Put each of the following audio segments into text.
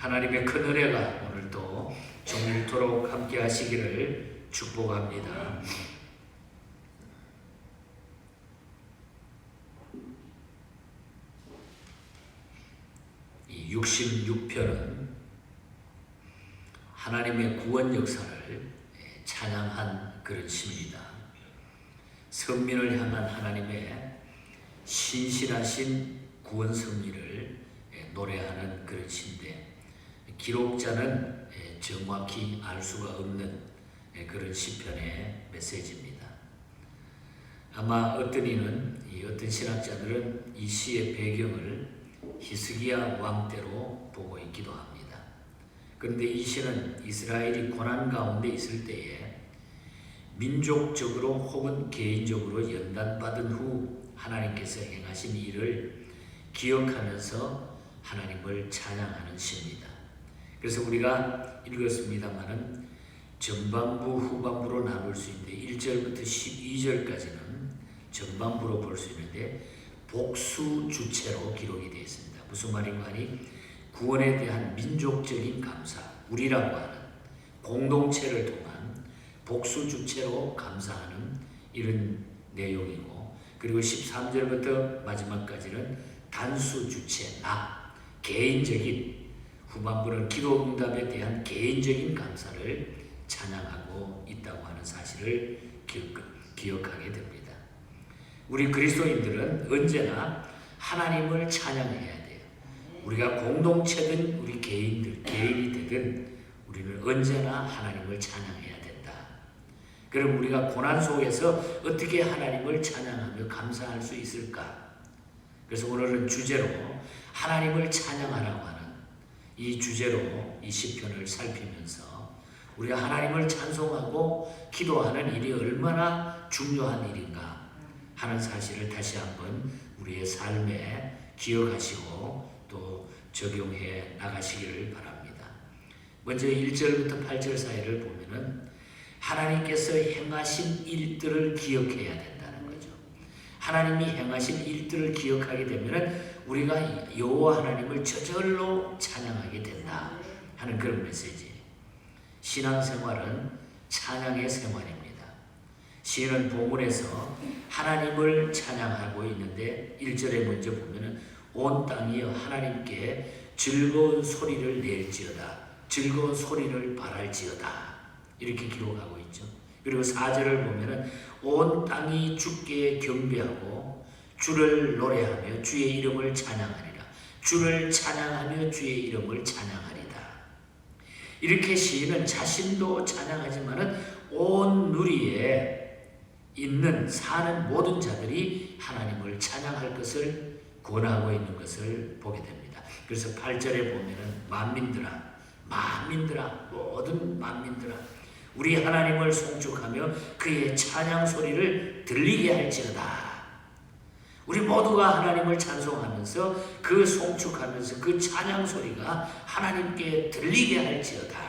하나님의 큰 은혜가 오늘도 종일토록 함께 하시기를 축복합니다. 이 66편은 하나님의 구원 역사를 찬양한 그런 시입니다. 선민을 향한 하나님의 신실하신 구원 섭리를 노래하는 그런 시인데, 기록자는 정확히 알 수가 없는 그런 시편의 메시지입니다. 아마 어떤 이는, 어떤 신학자들은 이 시의 배경을 히스기야 왕 때로 보고 있기도 합니다. 그런데 이 시는 이스라엘이 고난 가운데 있을 때에 민족적으로 혹은 개인적으로 연단받은 후 하나님께서 행하신 일을 기억하면서 하나님을 찬양하는 시입니다. 그래서 우리가 읽었습니다마는 전반부, 후반부로 나눌 수 있는데 1절부터 12절까지는 전반부로 볼 수 있는데 복수 주체로 기록이 되어 있습니다. 무슨 말인가 하니 구원에 대한 민족적인 감사, 우리라고 하는 공동체를 통한 복수 주체로 감사하는 이런 내용이고, 그리고 13절부터 마지막까지는 단수 주체, 나, 개인적인, 후반부는 기도 응답에 대한 개인적인 감사를 찬양하고 있다고 하는 사실을 기억하게 됩니다. 우리 그리스도인들은 언제나 하나님을 찬양해야 돼요. 우리가 공동체든 우리 개인이 되든 우리는 언제나 하나님을 찬양해야 된다. 그럼 우리가 고난 속에서 어떻게 하나님을 찬양하며 감사할 수 있을까? 그래서 오늘은 주제로 하나님을 찬양하라고 하는 이 주제로 이 시편을 살피면서 우리가 하나님을 찬송하고 기도하는 일이 얼마나 중요한 일인가 하는 사실을 다시 한번 우리의 삶에 기억하시고 또 적용해 나가시기를 바랍니다. 먼저 1절부터 8절 사이를 보면은 하나님께서 행하신 일들을 기억해야 된다는 거죠. 하나님이 행하신 일들을 기억하게 되면은 우리가 여호와 하나님을 저절로 찬양하게 된다 하는 그런 메시지. 신앙생활은 찬양의 생활입니다. 시인은 본문에서 하나님을 찬양하고 있는데 1절에 먼저 보면은 온 땅이여 하나님께 즐거운 소리를 낼지어다, 즐거운 소리를 바랄지어다, 이렇게 기록하고 있죠. 그리고 4절을 보면은 온 땅이 주께 경배하고 주를 노래하며 주의 이름을 찬양하리라, 주를 찬양하며 주의 이름을 찬양하리다. 이렇게 시인은 자신도 찬양하지만은 온 누리에 있는 사는 모든 자들이 하나님을 찬양할 것을 권하고 있는 것을 보게 됩니다. 그래서 8절에 보면은 만민들아, 모든 만민들아, 우리 하나님을 송축하며 그의 찬양 소리를 들리게 할지어다. 우리 모두가 하나님을 찬송하면서 그 송축하면서 그 찬양 소리가 하나님께 들리게 할지어다.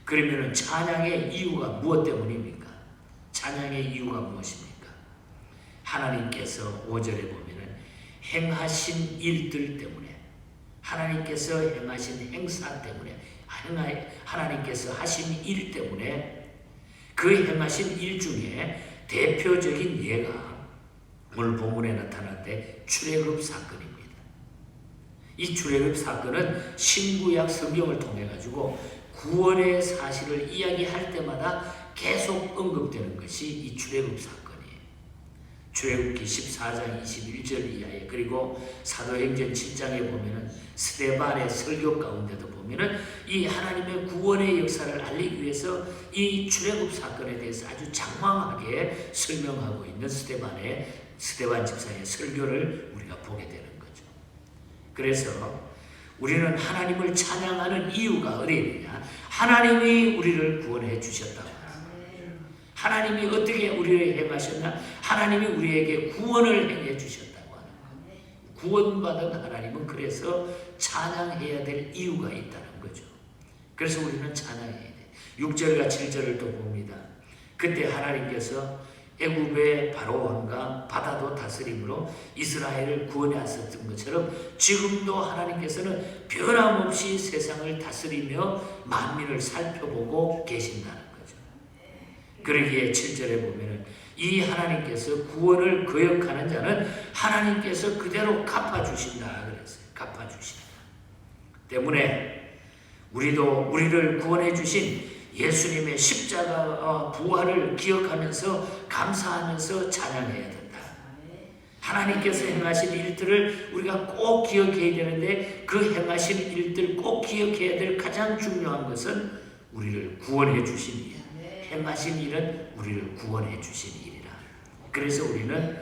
그러면은 찬양의 이유가 무엇 때문입니까? 찬양의 이유가 무엇입니까? 하나님께서 5절에 보면은 행하신 일들 때문에, 하나님께서 행하신 행사 때문에, 하나님께서 하신 일 때문에, 그 행하신 일 중에 대표적인 예가 오늘 본문에 나타났는데 출애굽 사건입니다. 이 출애굽 사건은 신구약 성경을 통해 가지고 구원의 사실을 이야기할 때마다 계속 언급되는 것이 이 출애굽 사건이에요. 출애굽기 14장 21절 이하에, 그리고 사도행전 7장에 보면은 스데반의 설교 가운데도 보면은 이 하나님의 구원의 역사를 알리기 위해서 이 출애굽 사건에 대해서 아주 장황하게 설명하고 있는 스데반 집사의 설교를 우리가 보게 되는 거죠. 그래서 우리는 하나님을 찬양하는 이유가 어디에 있느냐? 하나님이 우리를 구원해 주셨다. 하나님이 어떻게 우리를 행하셨나? 하나님이 우리에게 구원을 행해 주셨다고 하는 거예요. 구원받은 하나님은 그래서 찬양해야 될 이유가 있다는 거죠. 그래서 우리는 찬양해야 돼. 6절과 7절을 또 봅니다. 그때 하나님께서 애굽의 바로왕과 바다도 다스림으로 이스라엘을 구원하셨던 것처럼 지금도 하나님께서는 변함없이 세상을 다스리며 만민을 살펴보고 계신다는 거죠. 그러기에 7절에 보면은 이 하나님께서 구원을 거역하는 자는 하나님께서 그대로 갚아주신다 그랬어요. 갚아주신다. 때문에 우리를 구원해 주신 예수님의 십자가 부활을 기억하면서 감사하면서 찬양해야 된다. 하나님께서 행하신 일들을 우리가 꼭 기억해야 되는데 그 행하신 일들 꼭 기억해야 될 가장 중요한 것은 우리를 구원해 주신 일. 행하신 일은 우리를 구원해 주신 일이라. 그래서 우리는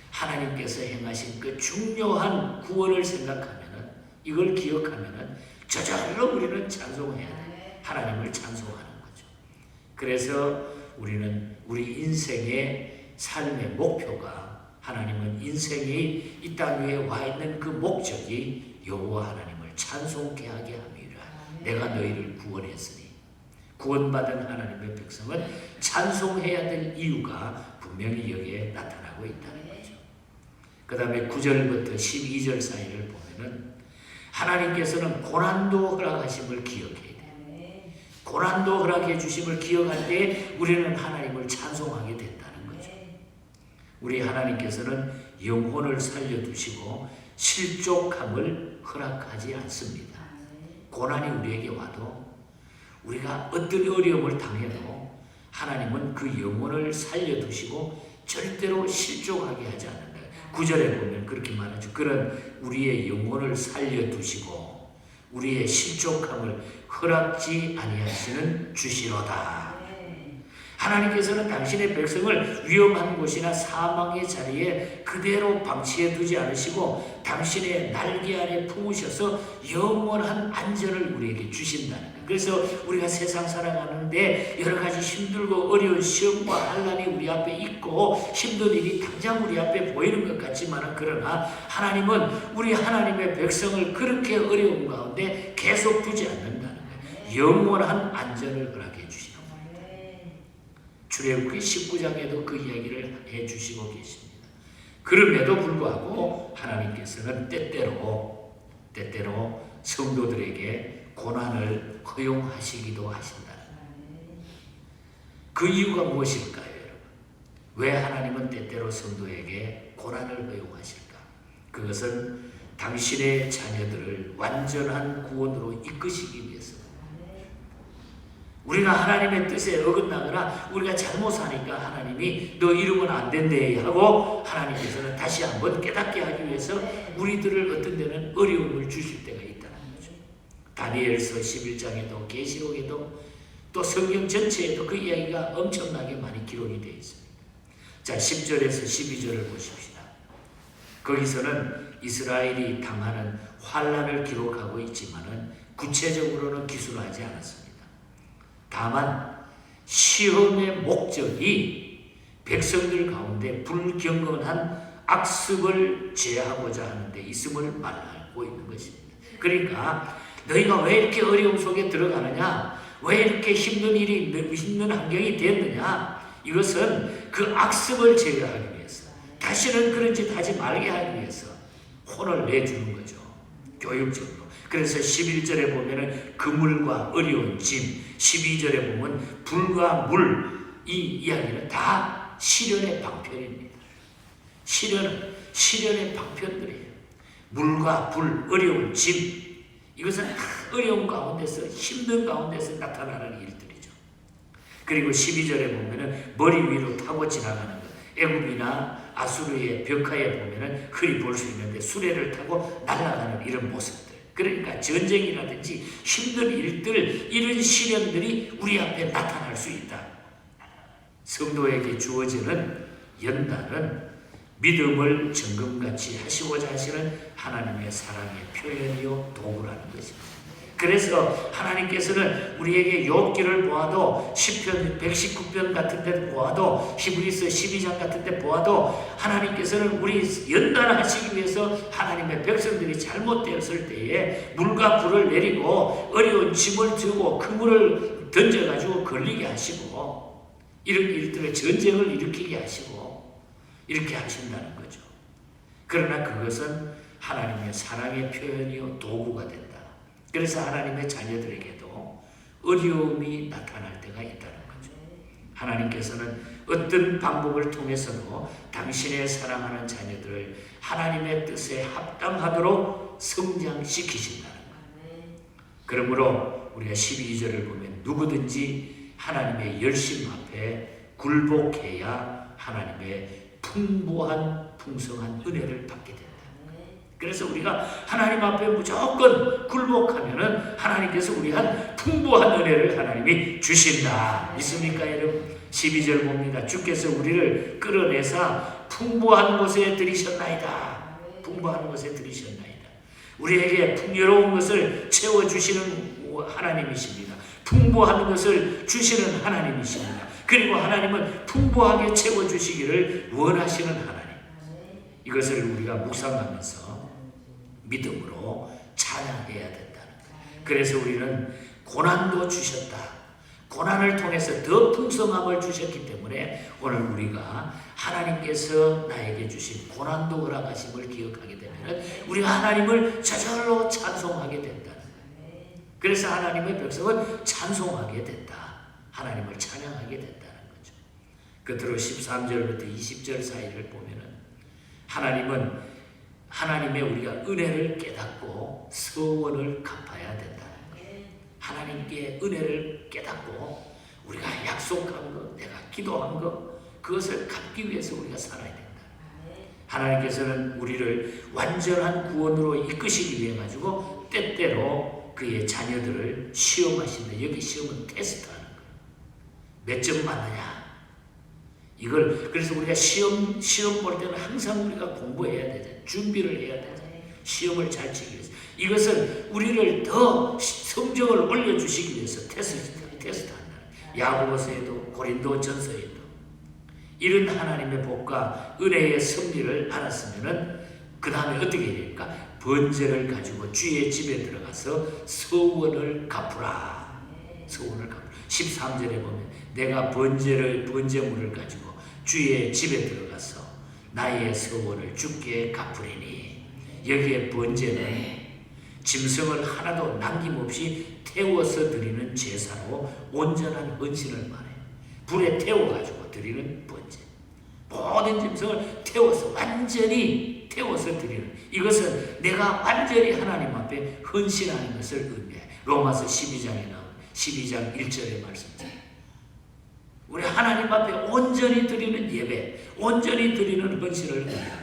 하나님께서 행하신 그 중요한 구원을 생각하면은 이걸 하면은 저절로 우리는 찬송해야 돼. 하나님을 찬송하는 거죠. 그래서 우리는 우리 인생의 삶의 목표가 하나님은 인생이 이 땅 위에 와 있는 그 목적이 여호와 하나님을 찬송케 하게 함이라. 내가 너희를 구원했으니 구원받은 하나님의 백성은 찬송해야 될 이유가 분명히 여기에 나타나고 있다는 거죠. 그 다음에 9절부터 12절 사이를 보면은 하나님께서는 고난도 허락하심을 기억해야 돼요. 고난도 허락해 주심을 기억할 때 우리는 하나님을 찬송하게 된다는 거죠. 우리 하나님께서는 영혼을 살려두시고 실족함을 허락하지 않습니다. 고난이 우리에게 와도 우리가 어떤 어려움을 당해도 하나님은 그 영혼을 살려두시고 절대로 실족하게 하지 않는다. 9절에 보면 그렇게 말하죠. 그런 우리의 영혼을 살려두시고 우리의 실족함을 허락지 아니하시는 주시로다. 하나님께서는 당신의 백성을 위험한 곳이나 사망의 자리에 그대로 방치해 두지 않으시고 당신의 날개 아래 품으셔서 영원한 안전을 우리에게 주신다는 거예요. 그래서 우리가 세상 살아가는데 여러 가지 힘들고 어려운 시험과 환난이 우리 앞에 있고 힘든 일이 당장 우리 앞에 보이는 것 같지만 그러나 하나님은 우리 하나님의 백성을 그렇게 어려운 가운데 계속 두지 않는다는 거예요. 영원한 안전을 허락해 주십니다. 출애굽기 19장에도 그 이야기를 해주시고 계십니다. 그럼에도 불구하고 하나님께서는 때때로 성도들에게 고난을 허용하시기도 하신다. 그 이유가 무엇일까요, 여러분? 왜 하나님은 때때로 성도에게 고난을 허용하실까? 그것은 당신의 자녀들을 완전한 구원으로 이끄시기 위해서. 우리가 하나님의 뜻에 어긋나거나 우리가 잘못 사니까 하나님이 너 이러면 안 된대 하고 하나님께서는 다시 한번 깨닫게 하기 위해서 우리들을 어떤 데는 어려움을 주실 때가 있다는 거죠. 다니엘서 11장에도 계시록에도 또 성경 전체에도 그 이야기가 엄청나게 많이 기록이 되어 있습니다. 자, 10절에서 12절을 보십시다. 거기서는 이스라엘이 당하는 환난을 기록하고 있지만은 구체적으로는 기술하지 않았습니다. 다만 시험의 목적이 백성들 가운데 불경건한 악습을 제하고자 하는 데 있음을 말하고 있는 것입니다. 그러니까 너희가 왜 이렇게 어려움 속에 들어가느냐? 왜 이렇게 힘든 환경이 됐느냐? 이것은 그 악습을 제거하기 위해서, 다시는 그런 짓 하지 말게 하기 위해서 혼을 내주는 거죠. 교육적으로. 그래서 11절에 보면은 그물과 어려운 짐, 12절에 보면 불과 물, 이 이야기는 다 시련의 방편입니다. 시련의 방편들이에요. 물과 불, 어려운 짐, 이것은 다 어려운 가운데서, 힘든 가운데서 나타나는 일들이죠. 그리고 12절에 보면은 머리 위로 타고 지나가는 것. 애굽이나 아수르의 벽화에 보면은 흔히 볼 수 있는데 수레를 타고 날아가는 이런 모습들. 그러니까 전쟁이라든지 힘든 일들, 이런 시련들이 우리 앞에 나타날 수 있다. 성도에게 주어지는 연단은 믿음을 정금같이 하시고자 하시는 하나님의 사랑의 표현이요 도구라는 것입니다. 그래서 하나님께서는 우리에게 욥기를 보아도 시편 119편 같은 데 보아도 히브리서 12장 같은 데 보아도 하나님께서는 우리 연단하시기 위해서 하나님의 백성들이 잘못되었을 때에 물과 불을 내리고 어려운 짐을 들고 그물을 던져가지고 걸리게 하시고 이런 일들을 전쟁을 일으키게 하시고 이렇게 하신다는 거죠. 그러나 그것은 하나님의 사랑의 표현이요 도구가 된다. 그래서 하나님의 자녀들에게도 어려움이 나타날 때가 있다는 거죠. 하나님께서는 어떤 방법을 통해서도 당신의 사랑하는 자녀들을 하나님의 뜻에 합당하도록 성장시키신다는 거예요. 그러므로 우리가 12절을 보면 누구든지 하나님의 열심 앞에 굴복해야 하나님의 풍부한 풍성한 은혜를 받게 된다. 그래서 우리가 하나님 앞에 무조건 굴복하면은 하나님께서 우리한 풍부한 은혜를 하나님이 주신다. 믿습니까 여러분? 12절 봅니다. 주께서 우리를 끌어내사 풍부한 곳에 들이셨나이다. 풍부한 곳에 들이셨나이다. 우리에게 풍요로운 것을 채워주시는 하나님이십니다. 풍부한 것을 주시는 하나님이십니다. 그리고 하나님은 풍부하게 채워주시기를 원하시는 하나님. 이것을 우리가 묵상하면서 믿음으로 찬양해야 된다는 거예요. 그래서 우리는 고난도 주셨다. 고난을 통해서 더 풍성함을 주셨기 때문에 오늘 우리가 하나님께서 나에게 주신 고난도 허락하심을 기억하게 되면 우리가 하나님을 저절로 찬송하게 된다는 거예요. 그래서 하나님의 백성은 찬송하게 된다. 하나님을 찬양하게 된다는 거죠. 끝으로 13절부터 20절 사이를 보면은 하나님은 하나님의 우리가 은혜를 깨닫고 서원을 갚아야 된다는 거예요. 하나님께 은혜를 깨닫고 우리가 약속한 것, 내가 기도한 것, 그것을 갚기 위해서 우리가 살아야 된다. 하나님께서는 우리를 완전한 구원으로 이끄시기 위해 가지고 때때로 그의 자녀들을 시험하신다. 여기 시험은 테스트하는 거예요. 몇 점 받느냐? 이걸 그래서 우리가 시험 볼 때는 항상 우리가 공부해야 되잖아요. 준비를 해야 되잖아요. 시험을 잘 치기 위해서. 이것은 우리를 더 성적을 올려주시기 위해서 테스트한다. 야고보서에도 고린도전서에도 이런 하나님의 복과 은혜의 섭리를 알았으면은 그 다음에 어떻게 해야 됩니까? 번제를 가지고 주의 집에 들어가서 서원을 갚으라. 서원을 갚으라. 13절에 보면 내가 번제물을 가지고 주의 집에 들어가서 나의 서원을 주께 갚으리니. 여기에 번제는 짐승을 하나도 남김없이 태워서 드리는 제사로 온전한 헌신을 말해요. 불에 태워가지고 드리는 번제. 모든 짐승을 태워서 완전히 태워서 드리는, 이것은 내가 완전히 하나님 앞에 헌신하는 것을 의미해요. 로마서 12장에 나온 12장 1절의 말씀입니다. 우리 하나님 앞에 온전히 드리는 예배, 온전히 드리는 헌신을 의미합니다.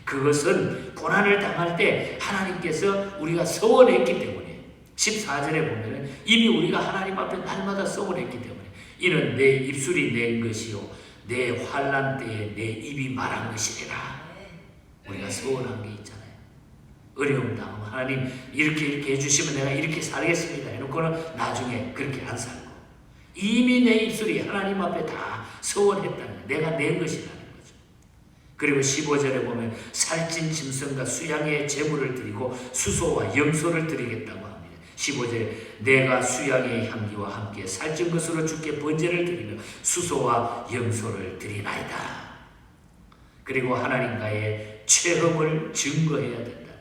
그것은 고난을 당할 때 하나님께서 우리가 서원했기 때문에 14절에 보면 이미 우리가 하나님 앞에 날마다 서원했기 때문에 이는 내 입술이 낸 것이요 내 환난 때에 내 입이 말한 것이니라. 우리가 서원한 게 있잖아요. 어려움 당하면 하나님 이렇게 해주시면 내가 이렇게 살겠습니다 해놓고는 나중에 그렇게 안 살고 이미 내 입술이 하나님 앞에 다 서원했다는 거예요. 내가 낸 것이라는 거죠. 그리고 15절에 보면 살찐 짐승과 수양의 제물을 드리고 수소와 염소를 드리겠다고 합니다. 15절에 내가 수양의 향기와 함께 살찐 것으로 주께 번제를 드리며 수소와 염소를 드리나이다. 그리고 하나님과의 최험을 증거해야 된다는 거예요.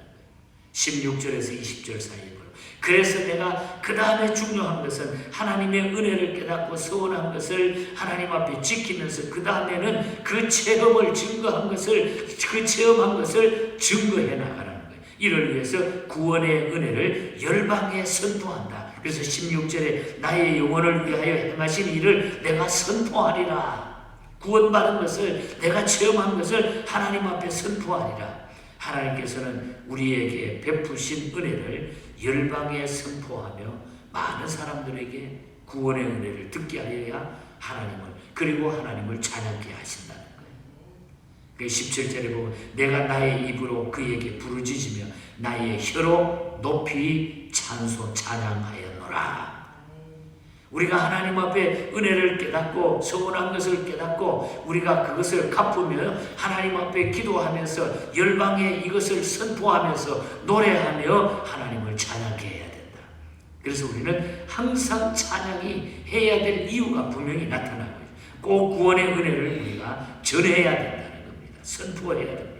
16절에서 20절 사이에 보면 그래서 내가 그 다음에 중요한 것은 하나님의 은혜를 깨닫고 서원한 것을 하나님 앞에 지키면서 그 다음에는 그 체험을 증거한 것을, 그 체험한 것을 증거해 나가는 거예요. 이를 위해서 구원의 은혜를 열방에 선포한다. 그래서 16절에 나의 영혼을 위하여 행하신 일을 내가 선포하리라. 구원받은 것을, 내가 체험한 것을 하나님 앞에 선포하리라. 하나님께서는 우리에게 베푸신 은혜를 열방에 선포하며 많은 사람들에게 구원의 은혜를 듣게 하여야 그리고 하나님을 찬양케 하신다는 거예요. 17절에 보면 내가 나의 입으로 그에게 부르짖으며 나의 혀로 높이 찬양하였노라. 우리가 하나님 앞에 은혜를 깨닫고 서원한 것을 깨닫고 우리가 그것을 갚으며 하나님 앞에 기도하면서 열방에 이것을 선포하면서 노래하며 하나님을 찬양케 해야 된다. 그래서 우리는 항상 찬양이 해야 될 이유가 분명히 나타나고 있어요. 꼭 구원의 은혜를 우리가 전해야 된다는 겁니다. 선포해야 됩니다.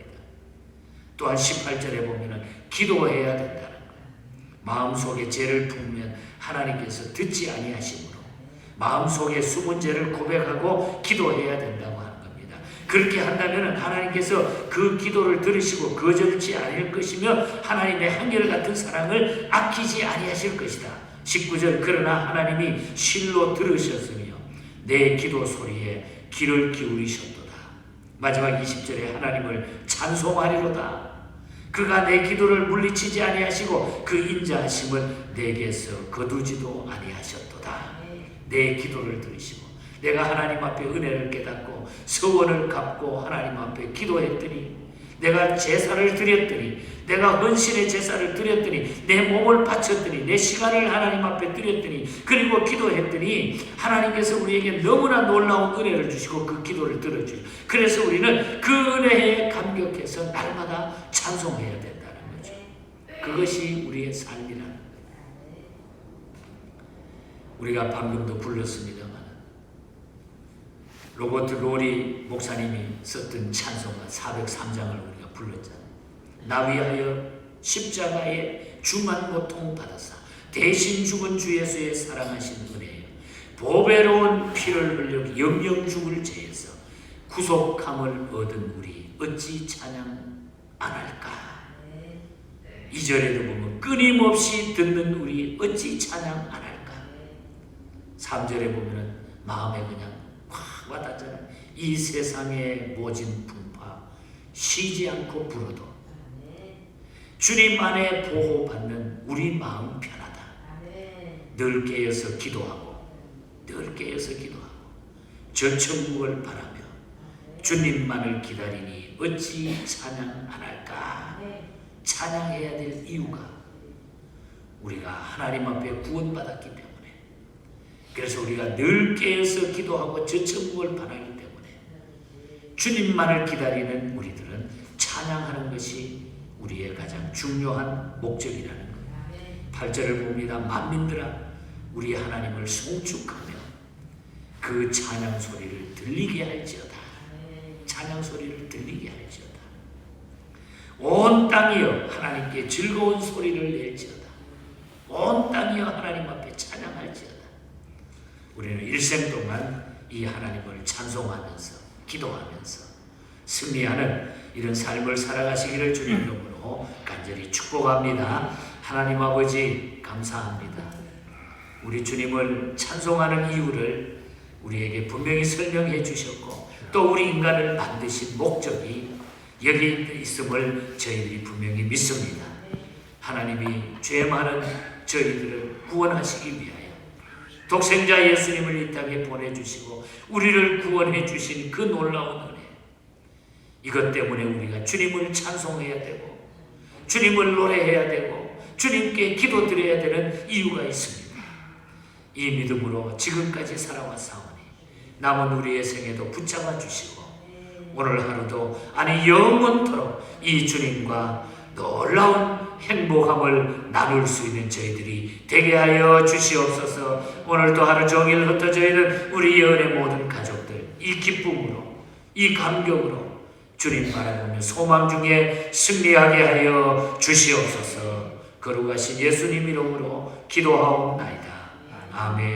또한 18절에 보면은 기도해야 된다는 거예요. 마음속에 죄를 품으면 하나님께서 듣지 아니하시므로 마음속에 숨은 죄를 고백하고 기도해야 된다고 하는 겁니다. 그렇게 한다면 하나님께서 그 기도를 들으시고 거절치 아니할 것이며 하나님의 한결같은 사랑을 아끼지 아니하실 것이다. 19절 그러나 하나님이 실로 들으셨으며 내 기도 소리에 귀를 기울이셨도다. 마지막 20절에 하나님을 찬송하리로다. 그가 내 기도를 물리치지 아니하시고 그 인자하심을 내게서 거두지도 아니하셨도다. 내 기도를 들으시고 내가 하나님 앞에 은혜를 깨닫고 서원을 갚고 하나님 앞에 기도했더니 내가 제사를 드렸더니 내가 헌신의 제사를 드렸더니 내 몸을 바쳤더니 내 시간을 하나님 앞에 드렸더니 그리고 기도했더니 하나님께서 우리에게 너무나 놀라운 은혜를 주시고 그 기도를 들어주시고 그래서 우리는 그 은혜에 감격해서 날마다 찬송해야 된다는 거죠. 그것이 우리의 삶이라는 거예요. 우리가 방금도 불렀습니다만 로버트 로리 목사님이 썼던 찬송가 403장을 우리가 불렀잖아요. 나 위하여 십자가에 중한 고통 받았사 대신 죽은 주 예수의 사랑하신 은혜여 보배로운 피를 흘려 영영 죽을 죄에서 구속함을 얻은 우리 어찌 찬양 안 할까. 2절에도 보면 끊임없이 듣는 우리 어찌 찬양 안 할까. 3절에 보면 마음에 그냥 확 와닿잖아요. 이 세상의 모진 풍파 쉬지 않고 불어도 주님 안에 보호받는 우리 마음 편하다. 늘 깨어서 기도하고 늘 깨어서 기도하고 저 천국을 바라며 주님만을 기다리니 어찌 찬양 안 할까. 찬양해야 될 이유가 우리가 하나님 앞에 구원받았기 때문에 그래서 우리가 늘 깨어서 기도하고 저 천국을 바라기 때문에 주님만을 기다리는 우리들은 찬양하는 것이 우리의 가장 중요한 목적이라는 거예요. 8절을 봅니다. 만민들아 우리 하나님을 송축하며 그 찬양 소리를 들리게 할지어다. 찬양 소리를 들리게 할지어다. 온 땅이여 하나님께 즐거운 소리를 낼지어다. 온 땅이여 하나님 앞에 찬양할지어다. 우리는 일생 동안 이 하나님을 찬송하면서 기도하면서 승리하는 이런 삶을 살아가시기를 주님 이름으로 간절히 축복합니다. 하나님 아버지 감사합니다. 우리 주님을 찬송하는 이유를 우리에게 분명히 설명해 주셨고 또 우리 인간을 만드신 목적이 여기 있음을 저희들이 분명히 믿습니다. 하나님이 죄 많은 저희들을 구원하시기 위하여 독생자 예수님을 이 땅에 보내주시고 우리를 구원해 주신 그 놀라운 은혜, 이것 때문에 우리가 주님을 찬송해야 되고 주님을 노래해야 되고 주님께 기도드려야 되는 이유가 있습니다. 이 믿음으로 지금까지 살아왔사오니 남은 우리의 생애도 붙잡아 주시고 오늘 하루도 아니 영원토록 이 주님과 놀라운 행복함을 나눌 수 있는 저희들이 되게 하여 주시옵소서. 오늘도 하루 종일 흩어져 있는 우리 예언의 모든 가족들 이 기쁨으로 이 감격으로 주님 바라보며 소망 중에 승리하게 하여 주시옵소서. 거룩하신 예수님 이름으로 기도하옵나이다. 아멘.